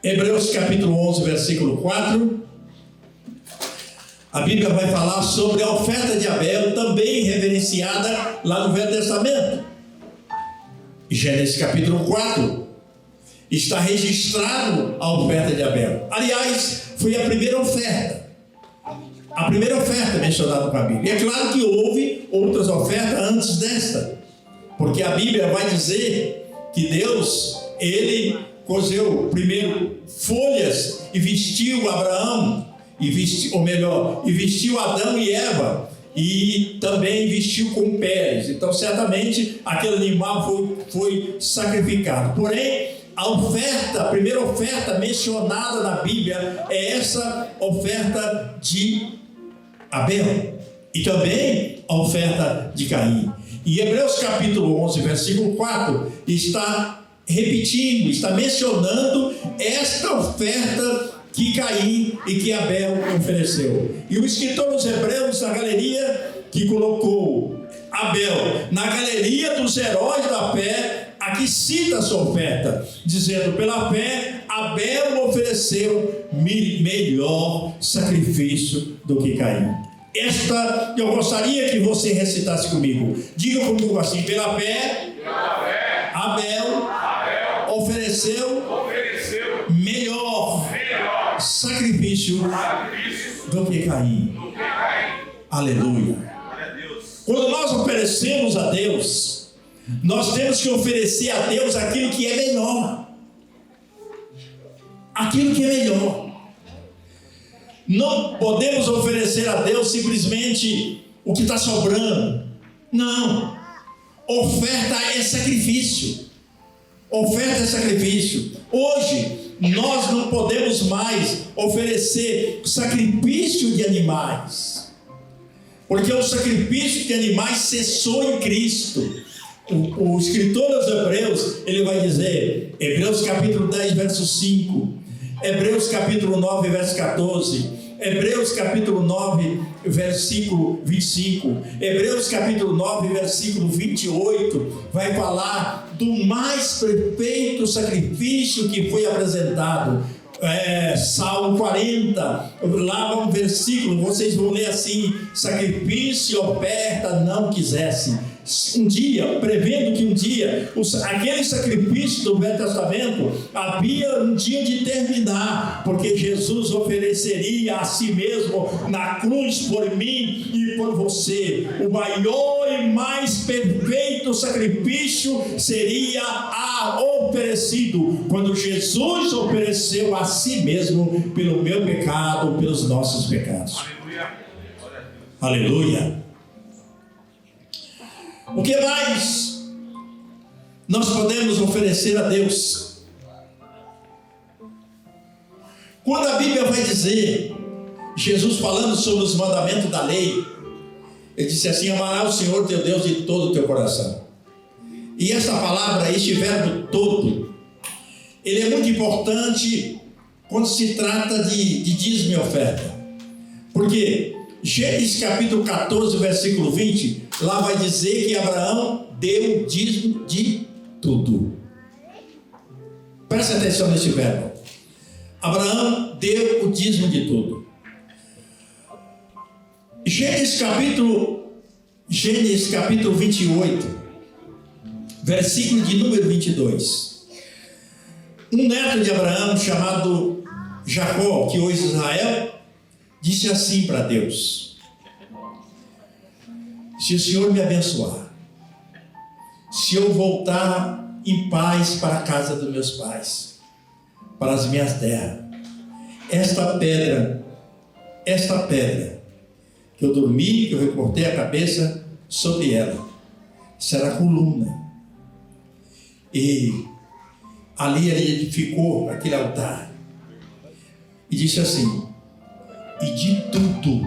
Hebreus capítulo 11, versículo 4. A Bíblia vai falar sobre a oferta de Abel, também reverenciada lá no Velho Testamento. Gênesis capítulo 4 está registrado a oferta de Abel. Aliás, foi a primeira oferta mencionada para a Bíblia. E é claro que houve outras ofertas antes desta, porque a Bíblia vai dizer que Deus, ele cozeu primeiro folhas e vestiu Abraão, e vestiu Adão e Eva, e também vestiu com peles. Então certamente aquele animal foi sacrificado. Porém, a primeira oferta mencionada na Bíblia é essa oferta de Abel, e também a oferta de Caim. Em Hebreus capítulo 11, versículo 4, está repetindo, está mencionando esta oferta que Caim e que Abel ofereceu. E o escritor dos Hebreus, na galeria que colocou Abel na galeria dos heróis da fé, aqui cita a sua oferta, dizendo: pela fé Abel ofereceu melhor sacrifício do que Caim. Esta eu gostaria que você recitasse comigo. Diga comigo assim: pela fé Abel ofereceu melhor sacrifício do que Caim. Aleluia. Quando nós oferecemos a Deus, nós temos que oferecer a Deus aquilo que é melhor. Aquilo que é melhor. Não podemos oferecer a Deus simplesmente o que está sobrando. Não. Oferta é sacrifício. Oferta é sacrifício. Hoje, nós não podemos mais oferecer sacrifício de animais, porque o sacrifício de animais cessou em Cristo. O escritor dos Hebreus, ele vai dizer, Hebreus capítulo 10, verso 5, Hebreus capítulo 9, verso 14, Hebreus capítulo 9, versículo 25, Hebreus capítulo 9, versículo 28, vai falar do mais perfeito sacrifício que foi apresentado. Salmo 40, lá um versículo, vocês vão ler assim: sacrifício e oferta não quisesse. Um dia, prevendo que um dia aquele sacrifício do Velho Testamento havia um dia de terminar, porque Jesus ofereceria a si mesmo na cruz por mim e por você. O maior e mais perfeito sacrifício seria oferecido quando Jesus ofereceu a si mesmo pelo meu pecado, pelos nossos pecados. Aleluia. O que mais nós podemos oferecer a Deus? Quando a Bíblia vai dizer, Jesus falando sobre os mandamentos da lei, ele disse assim: amarás o Senhor teu Deus de todo o teu coração. E essa palavra, este verbo todo, ele é muito importante quando se trata de dízimo e oferta. Porque Gênesis capítulo 14, versículo 20, lá vai dizer que Abraão deu o dízimo de tudo. Preste atenção nesse verbo. Abraão deu o dízimo de tudo. Gênesis capítulo 28, versículo de número 22. Um neto de Abraão chamado Jacó, que hoje é Israel, disse assim para Deus: se o Senhor me abençoar, se eu voltar em paz para a casa dos meus pais, para as minhas terras, esta pedra que eu dormi, que eu recortei a cabeça sobre ela, será coluna. E ali ele edificou aquele altar e disse assim: e de tudo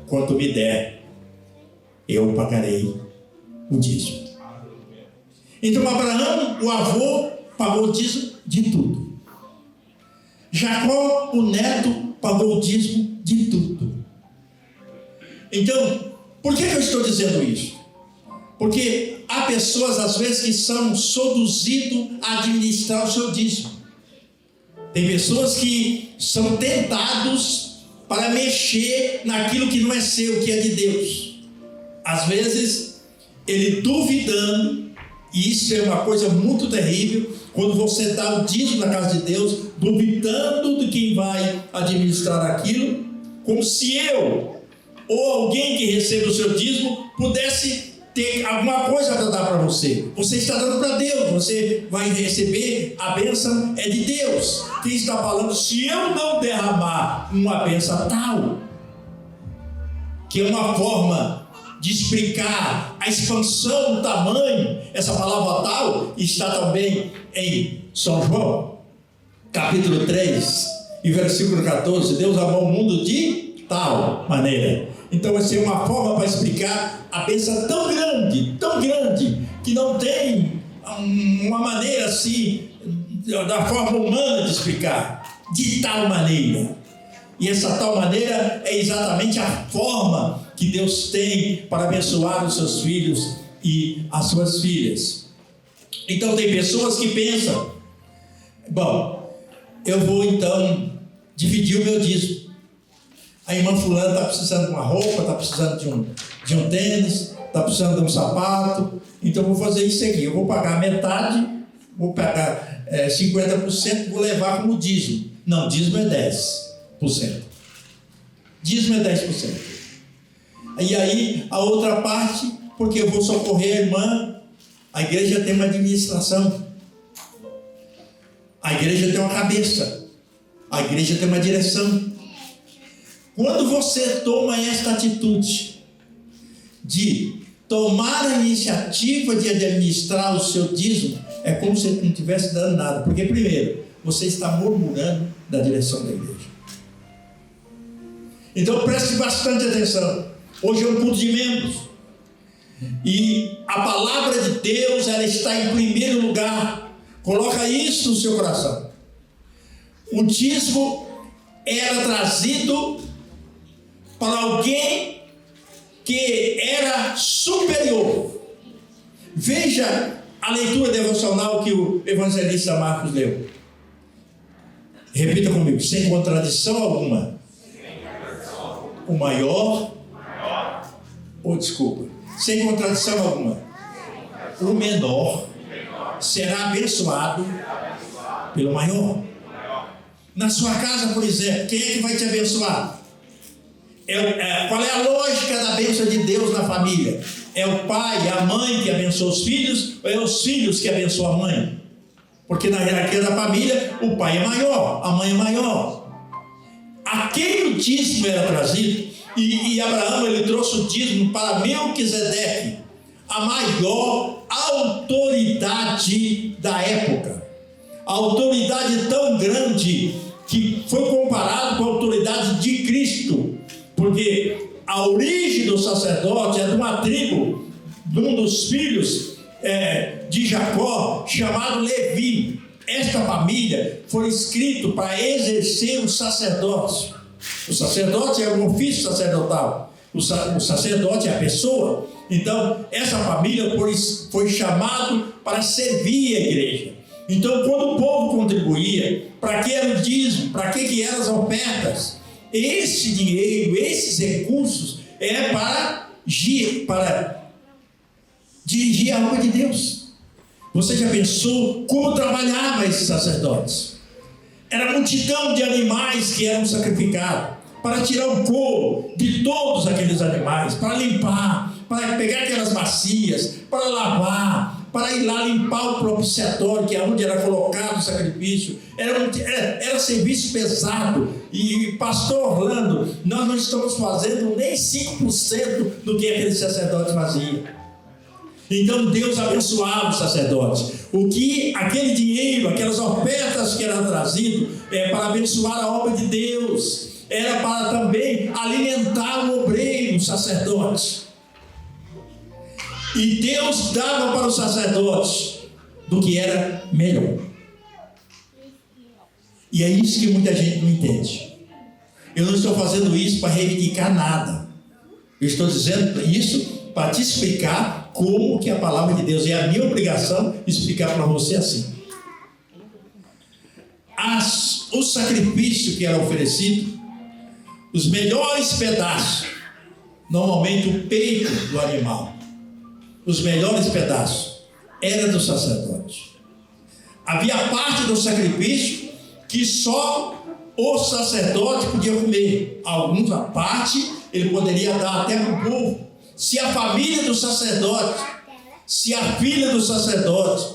quanto me der, eu pagarei o dízimo. Então Abraão, o avô, pagou o dízimo de tudo. Jacó, o neto, pagou o dízimo de tudo. Então, por que eu estou dizendo isso? Porque há pessoas às vezes que são seduzidas a administrar o seu dízimo. Tem pessoas que são tentados para mexer naquilo que não é seu, que é de Deus. Às vezes, ele duvidando, e isso é uma coisa muito terrível, quando você dá o dízimo na casa de Deus, duvidando de quem vai administrar aquilo, como se eu, ou alguém que recebe o seu dízimo, pudesse ter alguma coisa para dar para você. Você está dando para Deus, você vai receber, a bênção é de Deus. Quem está falando, se eu não derramar uma bênção tal, que é uma forma de explicar a expansão do tamanho, essa palavra tal está também em São João, capítulo 3, e versículo 14, Deus amou o mundo de tal maneira. Então vai ser uma forma para explicar a bênção tão grande, que não tem uma maneira assim, da forma humana de explicar, de tal maneira. E essa tal maneira é exatamente a forma que Deus tem para abençoar os seus filhos e as suas filhas. Então tem pessoas que pensam, bom, eu vou então dividir o meu dízimo. A irmã fulana está precisando de uma roupa, está precisando de um tênis, está precisando de um sapato, então eu vou fazer isso aqui, eu vou pagar metade, vou pagar 50%, vou levar como dízimo. Não, dízimo é 10%. Dízimo é 10%. E aí a outra parte, porque eu vou socorrer a irmã, a igreja tem uma administração, a igreja tem uma cabeça, a igreja tem uma direção. Quando você toma esta atitude de tomar a iniciativa de administrar o seu dízimo, é como se não estivesse dando nada, porque primeiro, você está murmurando da direção da igreja. Então preste bastante atenção. Hoje é um culto de membros, e a palavra de Deus, ela está em primeiro lugar. Coloca isso no seu coração. O dízimo era trazido para alguém que era superior. Veja a leitura devocional que o evangelista Marcos leu. Repita comigo, sem contradição alguma. O maior, sem contradição alguma, o menor será abençoado pelo maior. Na sua casa, por exemplo, quem é que vai te abençoar? Qual é a lógica da bênção de Deus na família? É o pai, a mãe que abençoa os filhos, ou é os filhos que abençoam a mãe? Porque na hierarquia da família, o pai é maior, a mãe é maior. Aquele dízimo era trazido, e Abraão, ele trouxe o dízimo para Melquisedeque, a maior autoridade da época. A autoridade tão grande que foi comparado com a autoridade de Cristo, porque a origem do sacerdote é de uma tribo, de um dos filhos de Jacó, chamado Levi. Esta família foi escrito para exercer o sacerdócio. O sacerdote é um ofício sacerdotal. O sacerdote é a pessoa. Então, essa família foi chamado para servir a igreja. Então, quando o povo contribuía, para que era o dízimo, para que eram as ofertas? Esse dinheiro, esses recursos, é para dirigir a obra de Deus. Você já pensou como trabalhava esses sacerdotes? Era multidão de animais que eram sacrificados para tirar o couro de todos aqueles animais, para limpar, para pegar aquelas bacias, para lavar, para ir lá limpar o propiciatório, que é onde era colocado o sacrifício. Era serviço pesado. E pastor Orlando, nós não estamos fazendo nem 5% do que aquele sacerdote fazia. Então Deus abençoava os sacerdotes. Aquele dinheiro, aquelas ofertas que eram trazidas, para abençoar a obra de Deus, era para também alimentar o obreiro, o sacerdote. E Deus dava para os sacerdotes do que era melhor. E é isso que muita gente não entende. Eu não estou fazendo isso para reivindicar nada. Eu estou dizendo isso para te explicar como que a palavra de Deus, é a minha obrigação explicar para você assim. o sacrifício que era oferecido, os melhores pedaços, normalmente o peito do animal, os melhores pedaços, era do sacerdote. Havia parte do sacrifício que só o sacerdote podia comer. Alguma parte ele poderia dar até para o povo. Se a família do sacerdote, se a filha do sacerdote,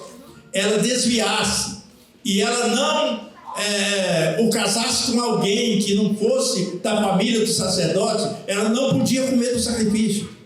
ela desviasse e ela não ou casasse com alguém que não fosse da família do sacerdote, ela não podia comer do sacrifício.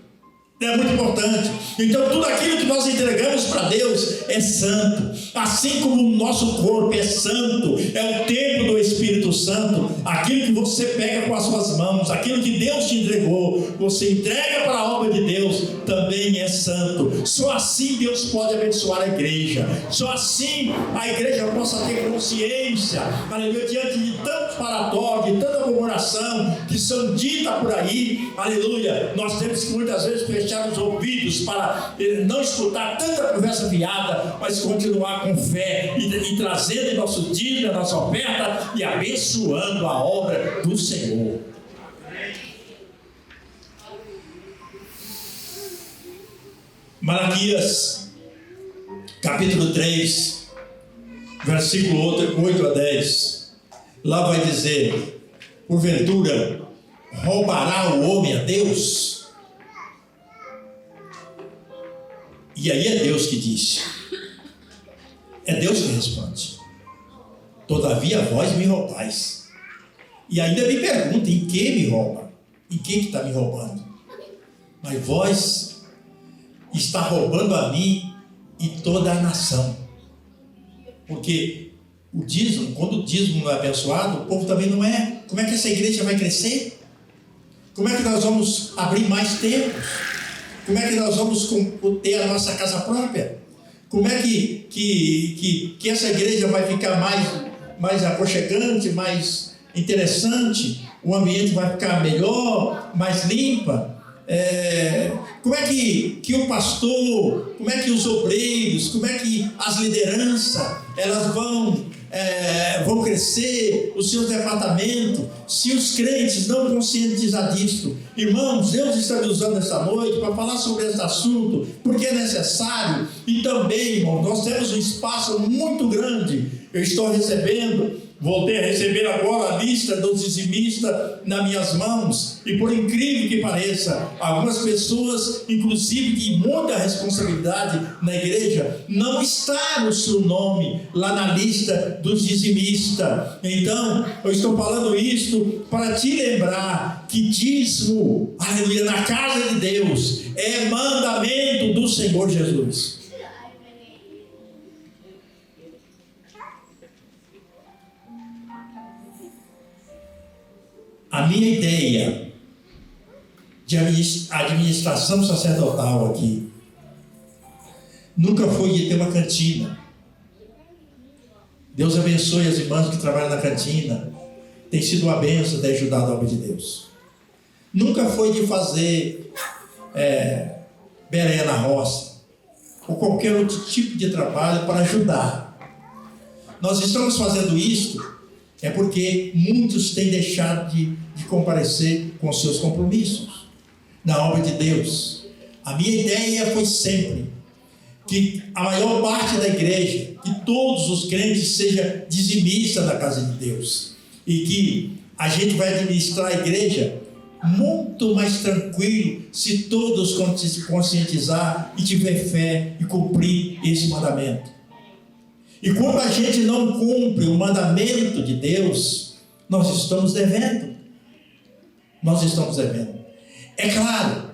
É muito importante. Então tudo aquilo que nós entregamos para Deus é santo. Assim como o nosso corpo é santo, é o templo do Espírito Santo. Aquilo que você pega com as suas mãos, aquilo que Deus te entregou, você entrega para a obra de Deus, também é santo. Só assim Deus pode abençoar a igreja. Só assim a igreja possa ter consciência, aleluia, diante de tantos paratórios, de tanta murmuração que são ditas por aí, aleluia. Nós temos que muitas vezes fechar os ouvidos para não escutar tanta conversa fiada, mas continuar com fé e trazendo nosso dízimo, nossa oferta e abençoando a obra do Senhor. Malaquias capítulo 3, versículo 8 a 10, lá vai dizer: porventura roubará o homem a Deus? E aí é Deus que diz, é Deus que responde: todavia vós me roubais. E ainda me pergunta: em que me rouba? Em que está me roubando? Mas vós está roubando a mim e toda a nação. Porque o dízimo, quando o dízimo não é abençoado, o povo também não é. Como é que essa igreja vai crescer? Como é que nós vamos abrir mais templos? Como é que nós vamos ter a nossa casa própria? Como é que essa igreja vai ficar mais aconchegante, mais interessante? O ambiente vai ficar melhor, mais limpa? Como é que o pastor, como é que os obreiros, como é que as lideranças, elas vão crescer, os seus departamentos, se os crentes não conscientizar disso? Irmãos, Deus está me usando esta noite para falar sobre esse assunto, porque é necessário. E também, irmão, nós temos um espaço muito grande. Eu estou voltei a receber agora a lista dos dizimistas nas minhas mãos, e por incrível que pareça, algumas pessoas, inclusive de muita responsabilidade na igreja, não está o seu nome lá na lista dos dizimistas. Então, eu estou falando isto para te lembrar que dízimo, aleluia, na casa de Deus é mandamento do Senhor Jesus. A minha ideia de administração sacerdotal aqui nunca foi de ter uma cantina. Deus abençoe as irmãs que trabalham na cantina. Tem sido uma bênção ter ajudado a obra de Deus. Nunca foi de fazer Belém na roça ou qualquer outro tipo de trabalho para ajudar. Nós estamos fazendo isso porque muitos têm deixado de comparecer com seus compromissos na obra de Deus. A minha ideia foi sempre que a maior parte da igreja, que todos os crentes sejam dizimistas da casa de Deus, e que a gente vai administrar a igreja muito mais tranquilo se todos se conscientizar e tiver fé e cumprir esse mandamento. E quando a gente não cumpre o mandamento de Deus, nós estamos devendo. Nós estamos devendo. É claro,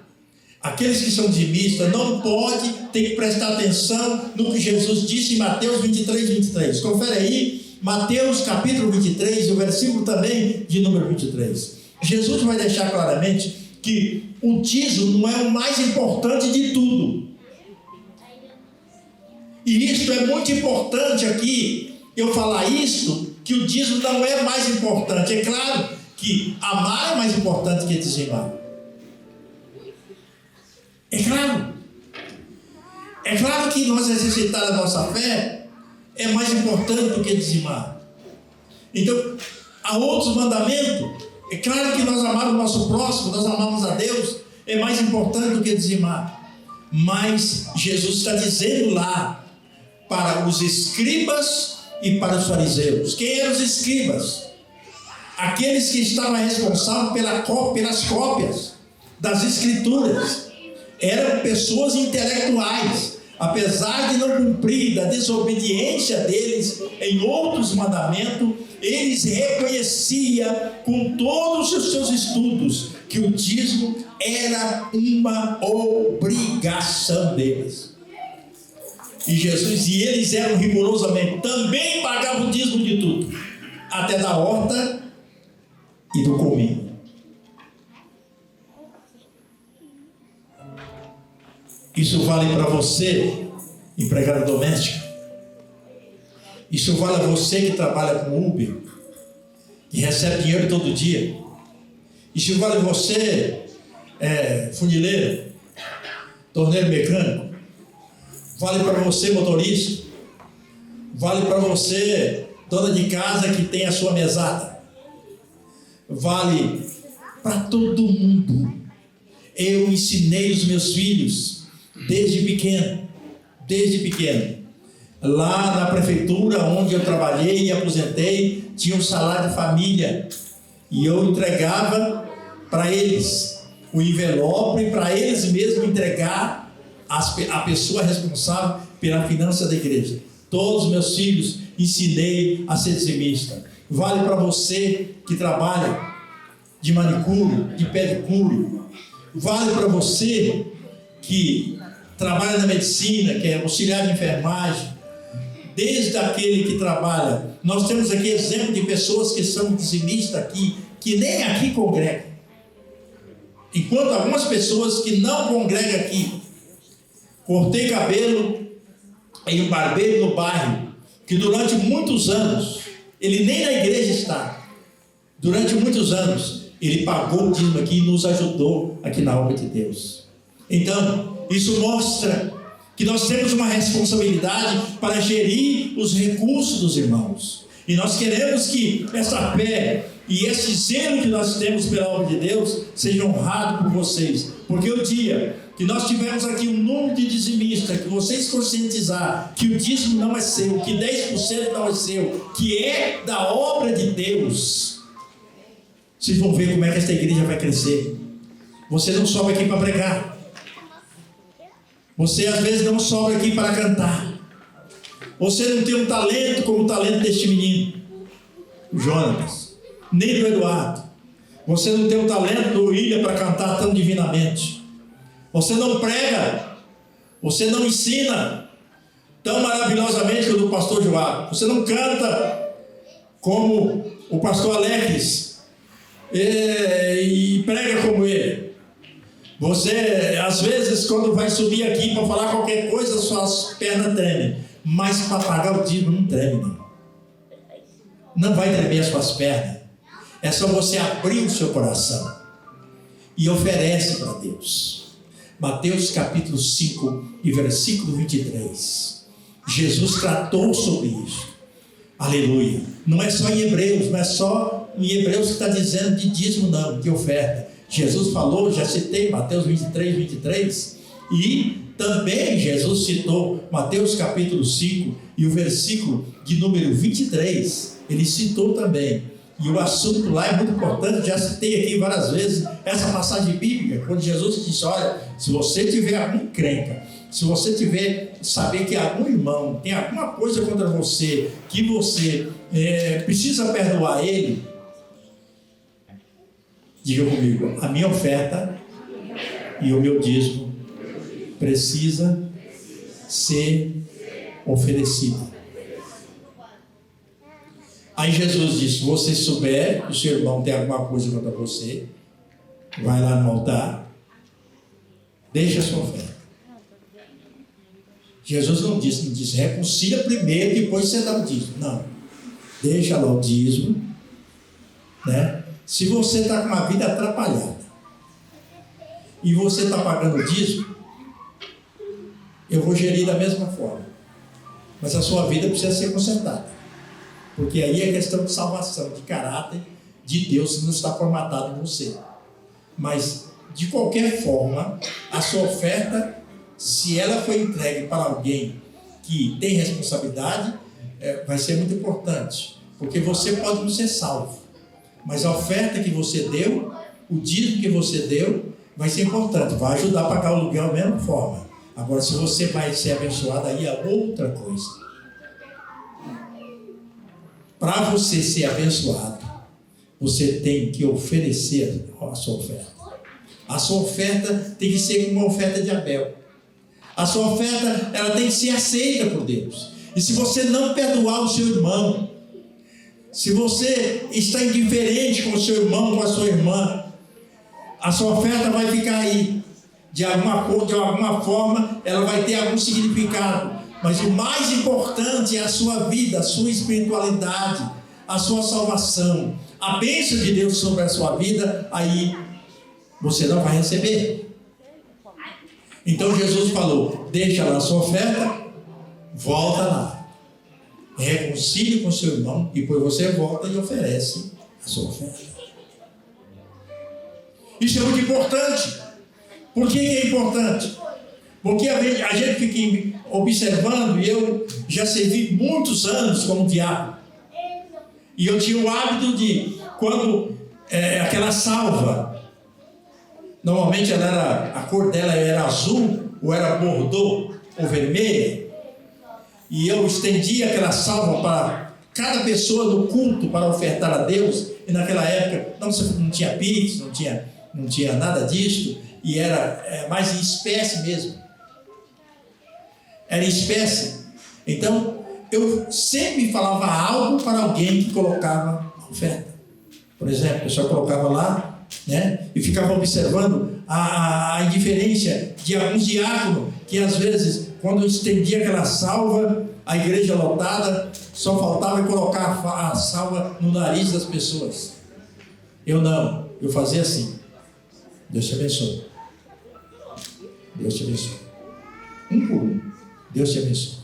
aqueles que são dizimistas não podem, tem que prestar atenção no que Jesus disse em Mateus 23, 23. Confere aí, Mateus capítulo 23, o versículo também de número 23. Jesus vai deixar claramente que o dízimo não é o mais importante de tudo. E isto é muito importante aqui, eu falar isto, que o dízimo não é mais importante. É claro que amar é mais importante que dizimar. É claro. É claro que nós exercitar a nossa fé é mais importante do que dizimar. Então, há outros mandamentos. É claro que nós amamos o nosso próximo, nós amamos a Deus, é mais importante do que dizimar. Mas Jesus está dizendo lá para os escribas e para os fariseus. Quem eram os escribas? Aqueles que estavam responsáveis pelas cópias das escrituras. Eram pessoas intelectuais. Apesar de não cumprir da desobediência deles em outros mandamentos, eles reconheciam com todos os seus estudos que o dízimo era uma obrigação deles. E eles eram rigorosamente, também pagavam o dízimo de tudo, até da horta e do cominho. Isso vale para você, empregada doméstica. Isso vale a você que trabalha com Uber, que recebe dinheiro todo dia. Isso vale a você, funileiro, torneiro mecânico. Vale para você, motorista. Vale para você, dona de casa que tem a sua mesada. Vale para todo mundo. Eu ensinei os meus filhos desde pequeno. Lá na prefeitura onde eu trabalhei e aposentei, tinha um salário de família. E eu entregava para eles o envelope, para eles mesmos entregar a pessoa responsável pela finança da igreja. Todos os meus filhos ensinei a ser dizimista. Vale para você que trabalha de manicure, de pedicure. Vale para você que trabalha na medicina, que é auxiliar de enfermagem. Desde aquele que trabalha. Nós temos aqui exemplo de pessoas que são dizimistas aqui, que nem aqui congregam. Enquanto algumas pessoas que não congregam aqui. Cortei cabelo em um barbeiro no bairro, que durante muitos anos, ele nem na igreja está. Durante muitos anos, ele pagou o dízimo aqui e nos ajudou aqui na obra de Deus. Então, isso mostra que nós temos uma responsabilidade para gerir os recursos dos irmãos. E nós queremos que essa fé e esse zelo que nós temos pela obra de Deus seja honrado por vocês. Porque o dia que nós tivermos aqui um número de dizimistas, que vocês conscientizar que o dízimo não é seu, que 10% não é seu, que é da obra de Deus, vocês vão ver como é que esta igreja vai crescer. Você não sobe aqui para pregar. Você às vezes não sobe aqui para cantar. Você não tem um talento como o talento deste menino, o Jonas, nem do Eduardo. Você não tem o talento do William para cantar tão divinamente. Você não prega. Você não ensina tão maravilhosamente como o pastor João. Você não canta como o pastor Alex e prega como ele. Você, às vezes, quando vai subir aqui para falar qualquer coisa, suas pernas tremem. Mas para pagar o dízimo não treme, não. Não vai tremer as suas pernas. É só você abrir o seu coração e oferece para Deus. Mateus capítulo 5 e versículo 23. Jesus tratou sobre isso. Aleluia. Não é só em Hebreus, não é só em Hebreus que está dizendo de dízimo, não, de oferta. Jesus falou, já citei Mateus 23, e também Jesus citou Mateus capítulo 5 e o versículo de número 23, ele citou também. E o assunto lá é muito importante, já citei aqui várias vezes essa passagem bíblica, quando Jesus disse: olha, se você tiver alguma encrenca, se você tiver, saber que algum irmão tem alguma coisa contra você, que você precisa perdoar ele, diga comigo, a minha oferta e o meu dízimo precisa ser oferecido. Aí Jesus disse: se você souber que o seu irmão tem alguma coisa contra você, vai lá no altar, deixa a sua oferta. Jesus não disse reconcilia primeiro, depois você dá o dízimo. Não, deixa lá o dízimo, né? Se você está com uma vida atrapalhada e você está pagando o dízimo, eu vou gerir da mesma forma, mas a sua vida precisa ser consertada. Porque aí é questão de salvação, de caráter de Deus que não está formatado em você. Mas, de qualquer forma, a sua oferta, se ela foi entregue para alguém que tem responsabilidade, vai ser muito importante. Porque você pode não ser salvo, mas a oferta que você deu, o dízimo que você deu, vai ser importante, vai ajudar a pagar o aluguel da mesma forma. Agora, se você vai ser abençoado, aí é outra coisa. Para você ser abençoado, você tem que oferecer a sua oferta. A sua oferta tem que ser como uma oferta de Abel. A sua oferta, ela tem que ser aceita por Deus. E se você não perdoar o seu irmão, se você está indiferente com o seu irmão, com a sua irmã, a sua oferta vai ficar aí. De alguma forma, ela vai ter algum significado. Mas o mais importante é a sua vida, a sua espiritualidade, a sua salvação. A bênção de Deus sobre a sua vida, aí você não vai receber. Então Jesus falou: deixa lá a sua oferta, volta lá, reconcilie com seu irmão, e depois você volta e oferece a sua oferta. Isso é muito importante. Por que é importante? Porque a gente fica observando, e eu já servi muitos anos como diácono, e eu tinha o hábito de, quando aquela salva, normalmente a cor dela era azul, ou era bordô, ou vermelha, e eu estendia aquela salva para cada pessoa no culto para ofertar a Deus. E naquela época não tinha Pix, não tinha nada disso, e era mais em espécie mesmo. Era em espécie. Então, eu sempre falava algo para alguém que colocava a oferta. Por exemplo, a pessoa colocava lá, né, e ficava observando a indiferença de alguns diáconos, que às vezes, quando eu estendia aquela salva, a igreja lotada, só faltava colocar a salva no nariz das pessoas. Eu não, eu fazia assim: Deus te abençoe. Deus te abençoe. Um por um. Deus te abençoe.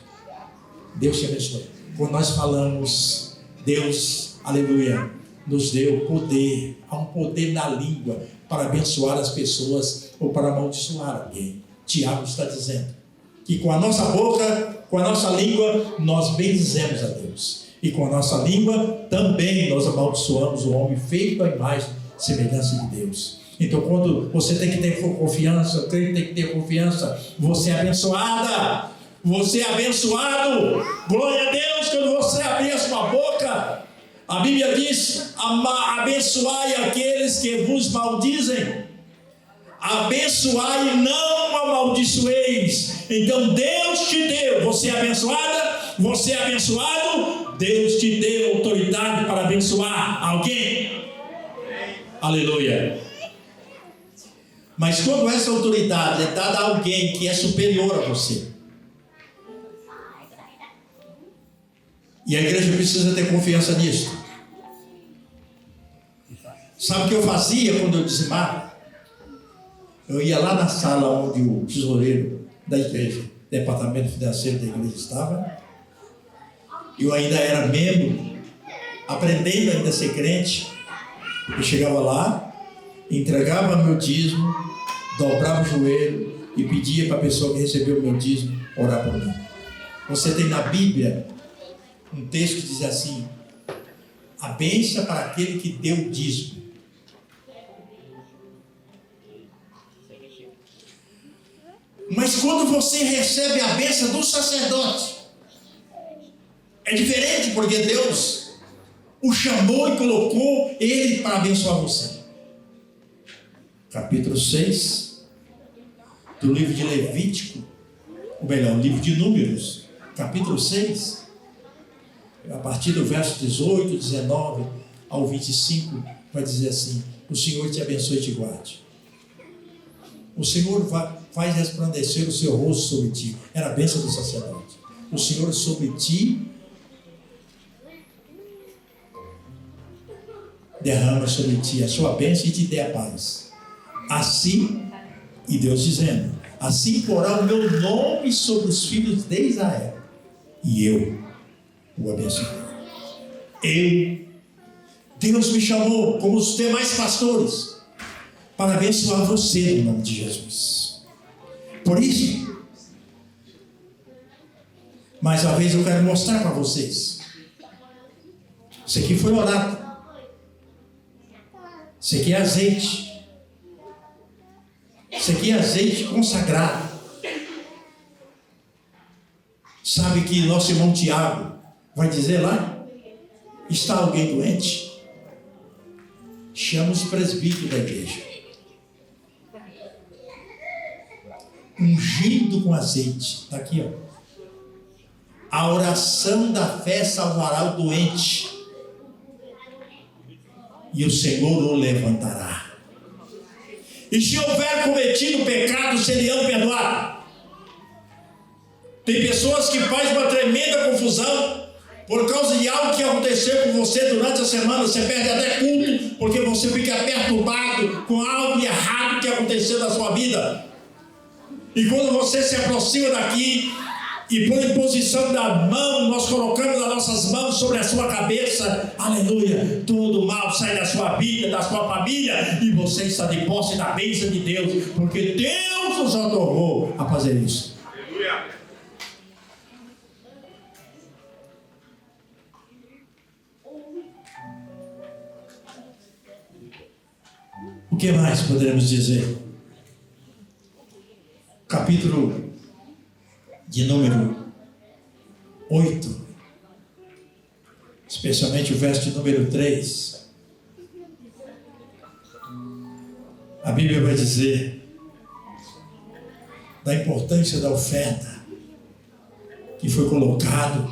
Deus te abençoe. Quando nós falamos, Deus, aleluia, nos deu poder. Há um poder na língua para abençoar as pessoas ou para amaldiçoar alguém. Tiago está dizendo que com a nossa boca, com a nossa língua, nós bendizemos a Deus. E com a nossa língua também nós amaldiçoamos o homem feito à imagem e semelhança de Deus. Então, quando você tem que ter confiança, eu creio que tem que ter confiança, você é abençoada, você é abençoado. Glória a Deus. Quando você abrir a sua boca, a Bíblia diz: abençoai aqueles que vos maldizem, abençoai e não amaldiçoeis. Então Deus te deu, você é abençoada, você é abençoado, Deus te deu autoridade para abençoar alguém. Aleluia. Mas quando essa autoridade é dada a alguém que é superior a você, e a igreja precisa ter confiança nisso. Sabe o que eu fazia quando eu dizimava? Eu ia lá na sala onde o tesoureiro da igreja, departamento financeiro da igreja estava. Eu ainda era membro, aprendendo ainda a ser crente. Eu chegava lá, entregava meu dízimo, dobrava o joelho e pedia para a pessoa que recebeu o meu dízimo orar por mim. Você tem na Bíblia um texto que diz assim: a bênção para aquele que deu o dízimo. Mas quando você recebe a bênção do sacerdote, é diferente, porque Deus o chamou e colocou ele para abençoar você. Capítulo 6 do livro de Levítico, ou melhor, livro de Números, capítulo 6, a partir do verso 18, 19 ao 25, vai dizer assim: o Senhor te abençoe e te guarde. O Senhor faz resplandecer o seu rosto sobre ti. Era a bênção do sacerdote. O Senhor sobre ti derrama sobre ti a sua bênção e te dê a paz. Assim, e Deus dizendo: assim porá o meu nome sobre os filhos de Israel, e eu o abençoarei. Deus me chamou, como os demais pastores, para abençoar você no nome de Jesus. Por isso, mais uma vez eu quero mostrar para vocês. Isso aqui foi orado. Isso aqui é azeite. Isso aqui é azeite consagrado. Sabe que nosso irmão Tiago vai dizer lá? Está alguém doente? Chama os presbíteros da igreja. Ungindo com azeite. Está aqui, ó. A oração da fé salvará o doente, e o Senhor o levantará. E se houver cometido pecado, seriam perdoados. Tem pessoas que fazem uma tremenda confusão por causa de algo que aconteceu com você durante a semana. Você perde até culto porque você fica perturbado com algo errado que aconteceu na sua vida. E quando você se aproxima daqui e põe em posição da mão, nós colocamos as nossas mãos sobre a sua cabeça, aleluia, todo mal sai da sua vida, da sua família, e você está de posse da bênção de Deus, porque Deus nos otorgou a fazer isso. Aleluia. O que mais poderemos dizer? Capítulo de número 8, especialmente o verso de número 3, a Bíblia vai dizer da importância da oferta que foi colocado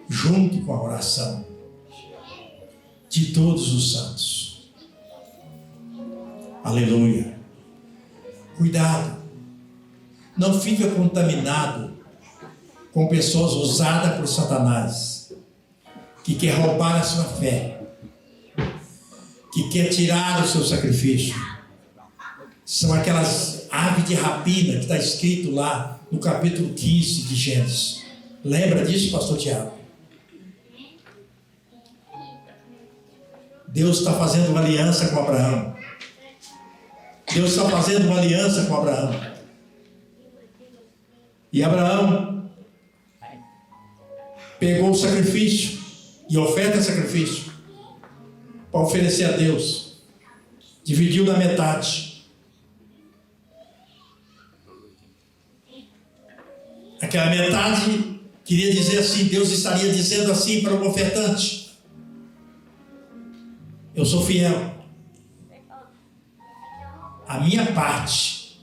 junto com a oração de todos os santos. Aleluia. Cuidado. Não fica contaminado com pessoas usadas por Satanás, que quer roubar a sua fé, que quer tirar o seu sacrifício. São aquelas aves de rapina que está escrito lá no capítulo 15 de Gênesis. Lembra disso, pastor Tiago? Deus está fazendo uma aliança com Abraão. Deus está fazendo uma aliança com Abraão. E Abraão pegou o sacrifício e oferta de sacrifício para oferecer a Deus. Dividiu na metade. Aquela metade queria dizer assim, Deus estaria dizendo assim para o ofertante: eu sou fiel. A minha parte,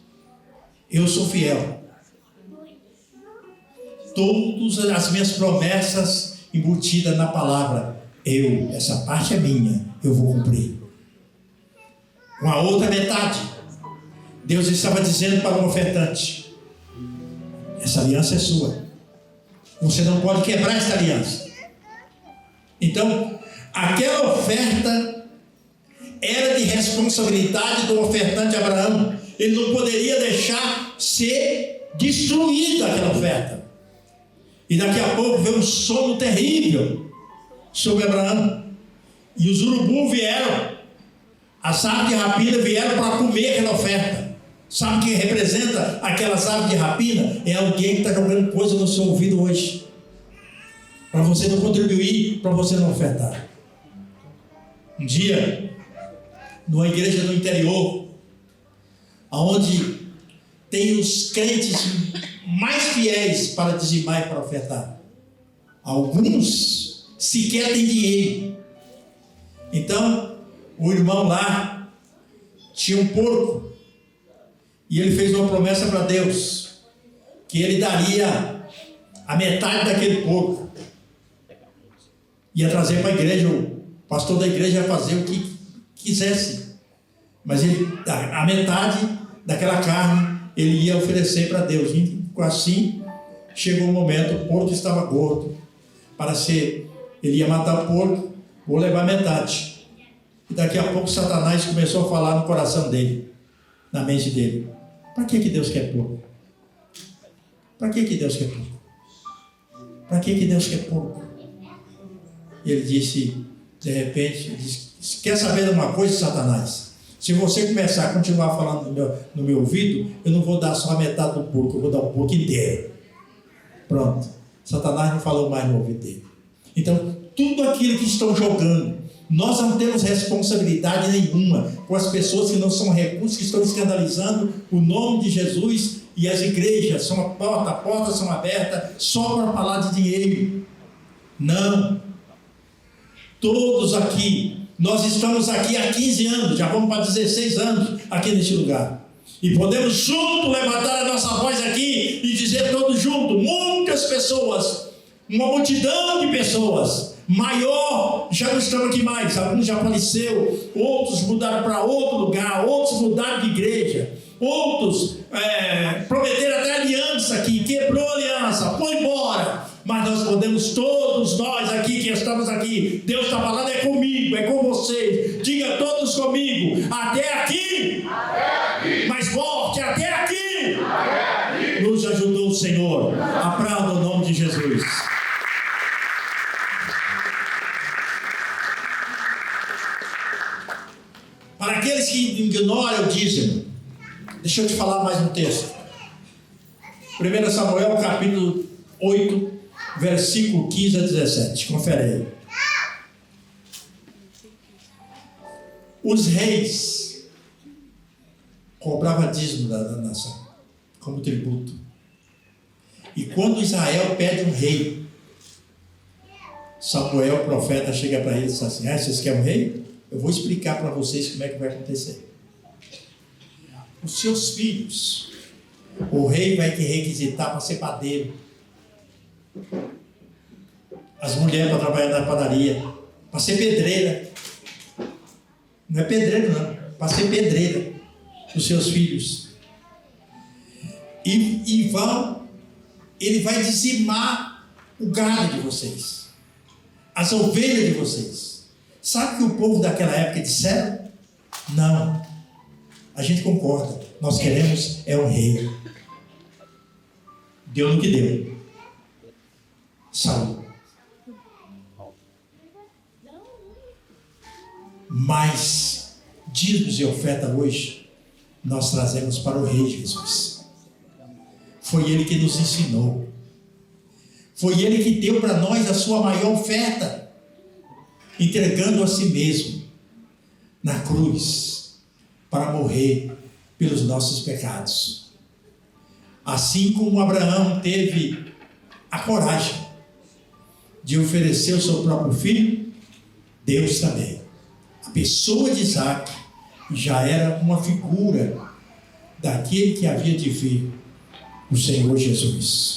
eu sou fiel. Todas as minhas promessas embutidas na palavra, essa parte é minha, eu vou cumprir. Com a outra metade, Deus estava dizendo para o ofertante: essa aliança é sua, você não pode quebrar essa aliança. Então, aquela oferta era de responsabilidade do ofertante Abraão. Ele não poderia deixar ser destruída aquela oferta. E daqui a pouco veio um sono terrível sobre Abraão. E os urubus vieram, as aves de rapina vieram para comer aquela oferta. Sabe o que representa aquelas aves de rapina? É alguém que está jogando coisa no seu ouvido hoje, para você não contribuir, para você não ofertar. Um dia, numa igreja no interior, onde tem os crentes mais fiéis para dizimar e para ofertar, alguns sequer têm dinheiro. Então o irmão lá tinha um porco, e ele fez uma promessa para Deus, que ele daria a metade daquele porco, ia trazer para a igreja. O pastor da igreja ia fazer o que quisesse, mas a metade daquela carne ele ia oferecer para Deus. E assim chegou o momento, o porco estava gordo, ele ia matar o porco, vou levar metade. E daqui a pouco Satanás começou a falar no coração dele, na mente dele: para que Deus quer porco? Para que Deus quer porco? Para que Deus quer porco? Ele disse, de repente, ele disse, quer saber de uma coisa, Satanás? Se você começar a continuar falando no meu ouvido, eu não vou dar só a metade do porco, eu vou dar o porco inteiro. Pronto. Satanás não falou mais no ouvido dele. Então, tudo aquilo que estão jogando, nós não temos responsabilidade nenhuma com as pessoas que não são recursos, que estão escandalizando o nome de Jesus, e as igrejas são portas são abertas só para falar de dinheiro. Não. Todos aqui, nós estamos aqui há 15 anos, já vamos para 16 anos aqui neste lugar. E podemos juntos levantar a nossa voz aqui e dizer todos juntos, muitas pessoas, uma multidão de pessoas, maior, já não estão aqui mais, alguns já faleceu, outros mudaram para outro lugar, outros mudaram de igreja, outros prometeram até aliança aqui, quebrou a aliança, foi embora. Mas nós podemos, todos nós aqui que estamos aqui, Deus está falando, é comigo, é com vocês. Diga todos comigo, até aqui, mais forte, até aqui, nos ajudou o Senhor. Aplauda o nome de Jesus. Para aqueles que ignoram o dízimo, deixa eu te falar mais um texto. 1 Samuel capítulo 8, versículo 15 a 17. Confere aí. Os reis cobravam dízimo da nação, como tributo. E quando Israel pede um rei, Samuel, o profeta, chega para eles e diz assim, vocês querem um rei? Eu vou explicar para vocês como é que vai acontecer. Os seus filhos, o rei vai te requisitar para ser padeiro, as mulheres para trabalhar na padaria, para ser pedreira. Não é pedreiro não, para ser pedreira dos seus filhos. Ele vai dizimar o gado de vocês, as ovelhas de vocês. Sabe o que o povo daquela época disseram? Não, a gente concorda, nós queremos um rei. Deu no que deu. Saúl. Mas dízimos e oferta hoje nós trazemos para o Rei Jesus. Foi Ele que nos ensinou. Foi Ele que deu para nós a sua maior oferta, entregando a si mesmo na cruz para morrer pelos nossos pecados. Assim como Abraão teve a coragem de oferecer o seu próprio filho, Deus também. A pessoa de Isaac já era uma figura daquele que havia de vir, o Senhor Jesus.